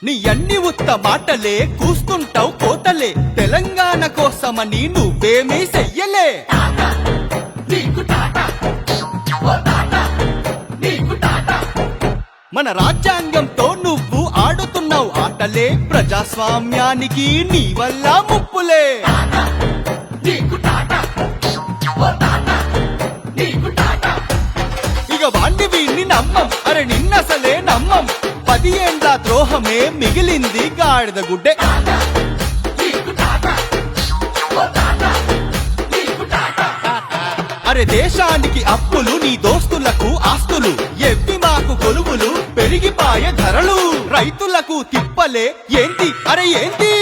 నీ అన్ని ఉత్త మాటలే కూస్తుంటావు కోటలే తెలంగాణ కోసమని నువ్వేమీ చెయ్యలే మన రాజ్యాంగంతో నువ్వు ఆడుతున్నావు ఆటలే ప్రజాస్వామ్యానికి నీ వల్ల ముప్పులే ఇక వాణ్ణి వీణ్ణి నమ్మం అరే నిన్నసలే నమ్మం 10 ఏండ్ల ద్రోహమే మిగిలింది గాడిద గుడ్డే అరే దేశానికి అప్పులు నీ దోస్తులకు ఆస్తులు ఎవ్వి మాకు కొలువులు పెరిగిపాయ ధరలు రైతులకు తిప్పలే ఏంటి అరే ఏంటి